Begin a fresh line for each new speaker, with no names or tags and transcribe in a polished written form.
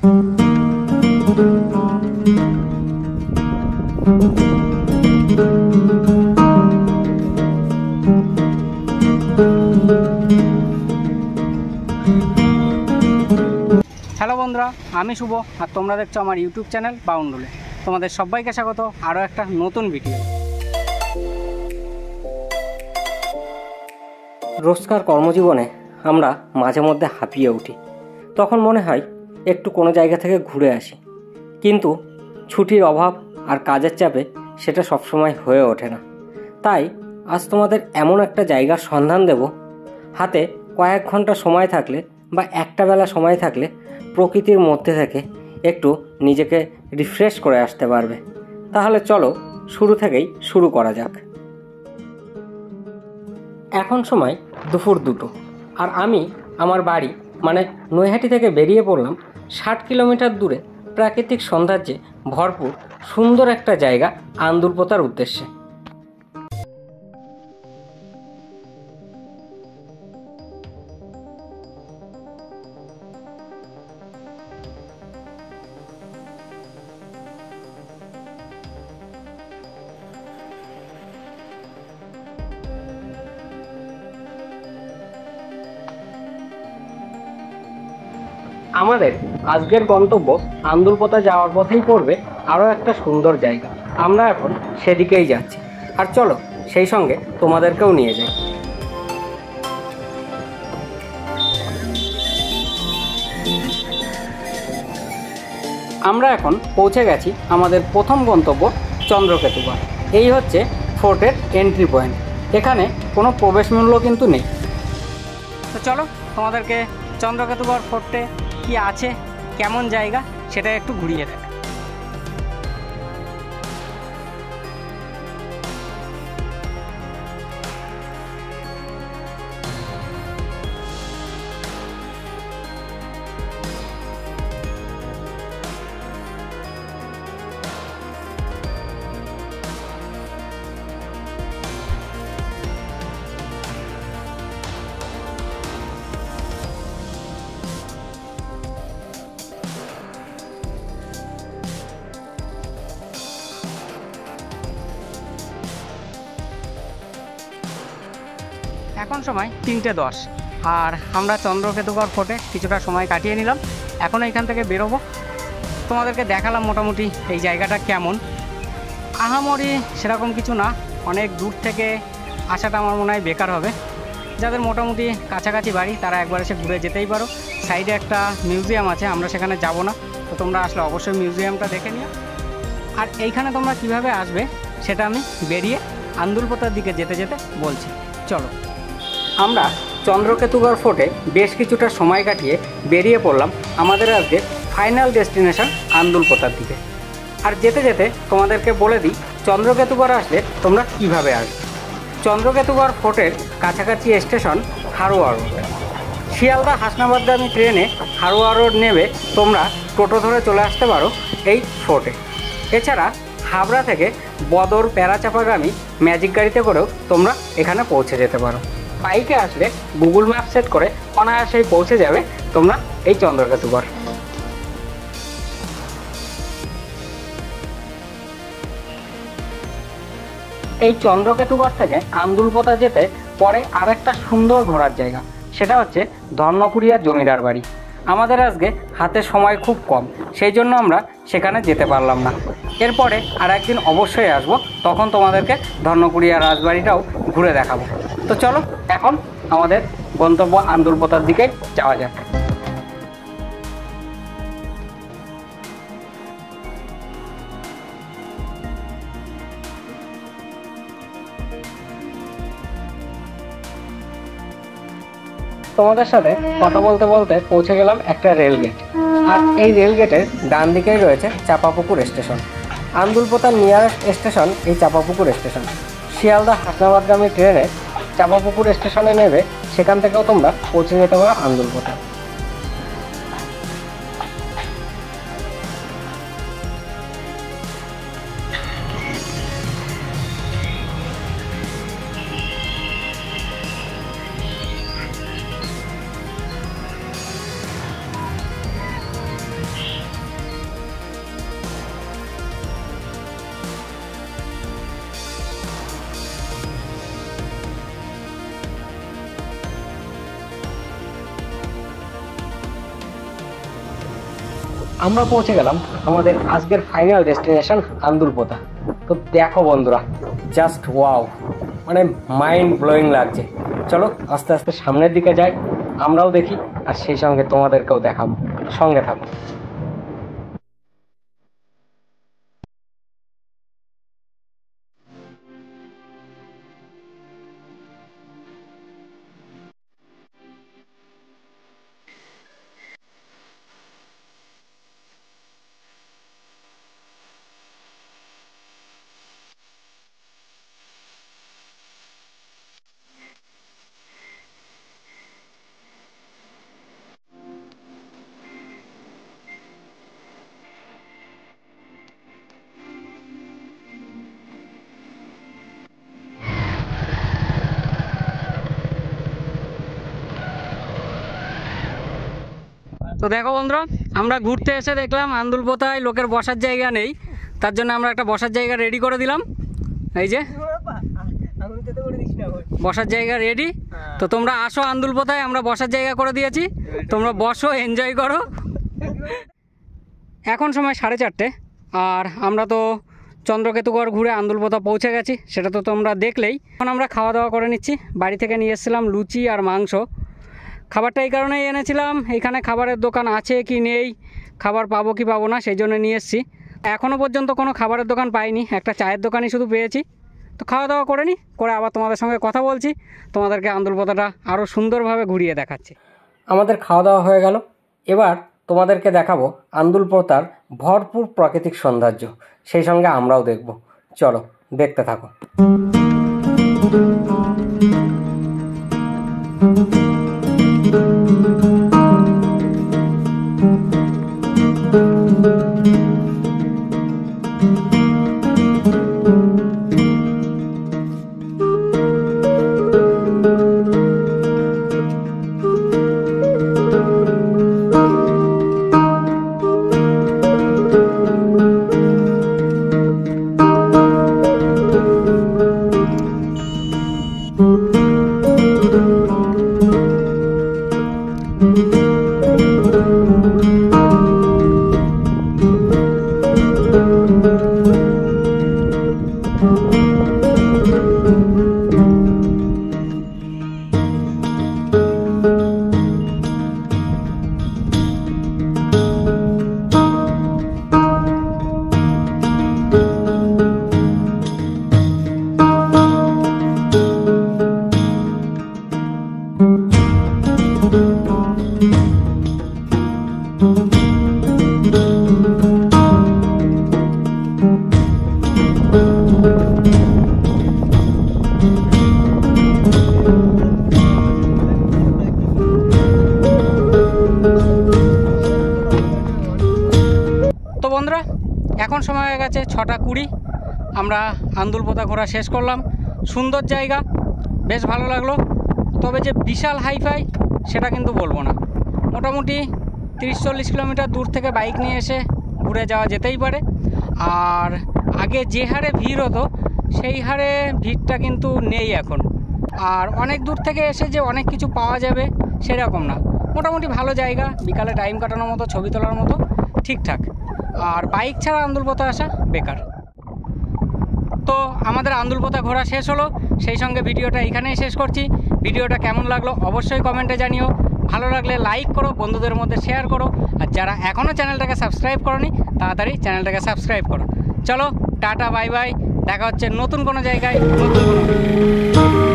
Hello বন্ধুরা, আমি শুভ আর তোমরা দেখছো আমার ইউটিউব চ্যানেল বাউন্ডুলে। তোমাদের সবাইকে স্বাগত আরও একটা নতুন ভিডিও।
রোজকার কর্মজীবনে আমরা মাঝে মধ্যে হাঁপিয়ে উঠি, তখন মনে হয় একটু কোনো জায়গা থেকে ঘুরে আসি, কিন্তু ছুটির অভাব আর কাজের চাপে সেটা সবসময় হয়ে ওঠে না। তাই আজ তোমাদের এমন একটা জায়গার সন্ধান দেব, হাতে কয়েক ঘন্টা সময় থাকলে বা একটা বেলা সময় থাকলে প্রকৃতির মধ্যে থেকে একটু নিজেকে রিফ্রেশ করে আসতে পারবে। তাহলে চলো শুরু থেকেই শুরু করা যাক। এখন সময় দুপুর 2টো, আর আমি আমার বাড়ি মানে নৈহাটি থেকে বেরিয়ে পড়লাম 60 কিলোমিটার দূরে প্রাকৃতিক সৌন্দর্যে ভরপুর সুন্দর একটা জায়গা আন্দুলপোতার উদ্দেশ্যে। আমাদের আজকের গন্তব্য আন্দুলপোতা যাওয়ার পথেই পড়বে আরও একটা সুন্দর জায়গা। আমরা এখন সেদিকেই যাচ্ছি, আর চলো সেই সঙ্গে তোমাদেরকেও নিয়ে যাই। আমরা এখন পৌঁছে গেছি আমাদের প্রথম গন্তব্য চন্দ্রকেতুগড়। এই হচ্ছে ফোর্টের এন্ট্রি পয়েন্ট। এখানে কোনো প্রবেশ মূল্য কিন্তু নেই। তো চলো তোমাদেরকে চন্দ্রকেতুগড় ফোর্টে কি আছে, কেমন জায়গা, সেটা একটু ঘুরিয়ে দেখ। এখন সময় 3:10, আর আমরা চন্দ্রকেতুগড় ফোর্টে কিছুটা সময় কাটিয়ে নিলাম। এখন এখান থেকে বেরোবো। তোমাদেরকে দেখালাম মোটামুটি এই জায়গাটা কেমন। আহামরি সেরকম কিছু না, অনেক দূর থেকে আসাটা আমার মনে হয় বেকার হবে। যাদের মোটামুটি কাছাকাছি বাড়ি তারা একবার এসে ঘুরে যেতেই পারো। সাইডে একটা মিউজিয়াম আছে, আমরা সেখানে যাব না, তো তোমরা আসলে অবশ্যই মিউজিয়ামটা দেখে নিও। আর এইখানে তোমরা কিভাবে আসবে সেটা আমি বেরিয়ে আন্দুলপোতার দিকে যেতে যেতে বলছি। চলো, আমরা চন্দ্রকেতুগড় ফোর্টে বেশ কিছুটা সময় কাটিয়ে বেরিয়ে পড়লাম আমাদের আজকে ফাইনাল ডেস্টিনেশন আন্দুলপোতার দিকে। আর যেতে যেতে তোমাদেরকে বলে দিই চন্দ্রকেতুগড় আসলে তোমরা কিভাবে আসবে। চন্দ্রকেতুগড় ফোর্টের কাছাকাছি স্টেশন হারোয়া রোড। শিয়ালদা হাসনাবাদগামী ট্রেনে হারোয়া রোড নেবে তোমরা টোটো ধরে চলে আসতে পারো এই ফোর্টে। এছাড়া হাবড়া থেকে বদর প্যারাচাপাগামী ম্যাজিক গাড়িতে করেও তোমরা এখানে পৌঁছে যেতে পারো। বাইকে আসলে গুগল ম্যাপ সেট করে অনায়াসেই পৌঁছে যাবে তোমরা এই চন্দ্রকেতুগড়। এই চন্দ্রকেতুগড় থেকে আন্দুলপোতা যেতে পরে আরেকটা সুন্দর ঘোরার জায়গা, সেটা হচ্ছে ধর্মপুরিয়ার জমিদার বাড়ি। আমাদের আজকে হাতে সময় খুব কম, সেই জন্য আমরা সেখানে যেতে পারলাম না। এরপরে আর একদিন অবশ্যই আসবো, তখন তোমাদেরকে ধর্মপুরিয়ার রাজবাড়িটাও ঘুরে দেখাবো। তো চলো এখন আমাদের গন্তব্য আন্দুলপোতার দিকে যাওয়া যাক। তোমাদের সাথে কথা বলতে বলতে পৌঁছে গেলাম একটা রেল গেট, আর এই রেল গেটের ডান দিকেই রয়েছে চাপাপুকুর স্টেশন। আন্দুলপোতার নিয়ারেস্ট স্টেশন এই চাপাপুকুর স্টেশন। শিয়ালদা হাসনাবাদগামী ট্রেনে চাপাপুকুর স্টেশনে নেবে, সেখান থেকেও তোমরা পৌঁছে যেতে পারো আন্দুলপোতা। আমরা পৌঁছে গেলাম আমাদের আজকের ফাইনাল ডেস্টিনেশন আন্দুলপোতা। তো দেখো বন্ধুরা, জাস্ট ওয়াও, মানে মাইন্ড ব্লোয়িং লাগছে। চলো আস্তে আস্তে সামনের দিকে যাই, আমরাও দেখি আর সেই সঙ্গে তোমাদেরকেও দেখাবো, সঙ্গে থাকো। তো দেখো বন্ধুরা, আমরা ঘুরতে এসে দেখলাম আন্দুলপোতায় লোকের বসার জায়গা নেই, তার জন্য আমরা একটা বসার জায়গা রেডি করে দিলাম। এই যে বসার জায়গা রেডি। তো তোমরা আসো আন্দুলপোতায়, আমরা বসার জায়গা করে দিয়েছি, তোমরা বসো, এনজয় করো। এখন সময় 4:30, আর আমরা তো চন্দ্রকেতুগড় ঘুরে আন্দুলপোতা পৌঁছে গেছি, সেটা তো তোমরা দেখলেই। এখন আমরা খাওয়া দাওয়া করে নিচ্ছি। বাড়ি থেকে নিয়ে এসেছিলাম লুচি আর মাংস। খাবারটা এই কারণেই এনেছিলাম, এইখানে খাবারের দোকান আছে কি নেই, খাবার পাবো কি পাবো না, সেই জন্য নিয়ে এসেছি। এখনও পর্যন্ত কোনো খাবারের দোকান পাইনি, একটা চায়ের দোকানই শুধু পেয়েছি। তো খাওয়া দাওয়া করে নিই, করে আবার তোমাদের সঙ্গে কথা বলছি, তোমাদেরকে আন্দুলপোতাটা আরও সুন্দরভাবে ঘুরিয়ে দেখাচ্ছি। আমাদের খাওয়া দাওয়া হয়ে গেল, এবার তোমাদেরকে দেখাবো আন্দুলপোতার ভরপুর প্রাকৃতিক সৌন্দর্য, সেই সঙ্গে আমরাও দেখব। চলো দেখতে থাকো। বন্ধুরা, এখন সময় হয়ে গেছে 6:20। আমরা আন্দুলপোতা ঘোরা শেষ করলাম। সুন্দর জায়গা, বেশ ভালো লাগলো, তবে যে বিশাল হাইফাই সেটা কিন্তু বলবো না। মোটামুটি 30-40 কিলোমিটার দূর থেকে বাইক নিয়ে এসে ঘুরে যাওয়া যেতেই পারে। আর আগে যে হারে ভিড় হতো সেই হারে ভিড়টা কিন্তু নেই এখন। আর অনেক দূর থেকে এসে যে অনেক কিছু পাওয়া যাবে সেরকম না, মোটামুটি ভালো জায়গা, বিকালে টাইম কাটানোর মতো, ছবি তোলার মতো ঠিকঠাক। আর বাইক ছাড়া আন্দুলপোতা আসা বেকার। তো আমাদের আন্দুলপোতা ঘোরা শেষ হলো, সেই সঙ্গে ভিডিওটা এখানেই শেষ করছি। ভিডিওটা কেমন লাগলো অবশ্যই কমেন্টে জানিও। ভালো লাগলে লাইক করো, বন্ধুদের মধ্যে শেয়ার করো, আর যারা এখনও চ্যানেলটাকে সাবস্ক্রাইব করোনি তাড়াতাড়ি চ্যানেলটাকে সাবস্ক্রাইব করো। চলো টাটা, বাই বাই, দেখা হচ্ছে নতুন কোনো জায়গায়, নতুন কোনো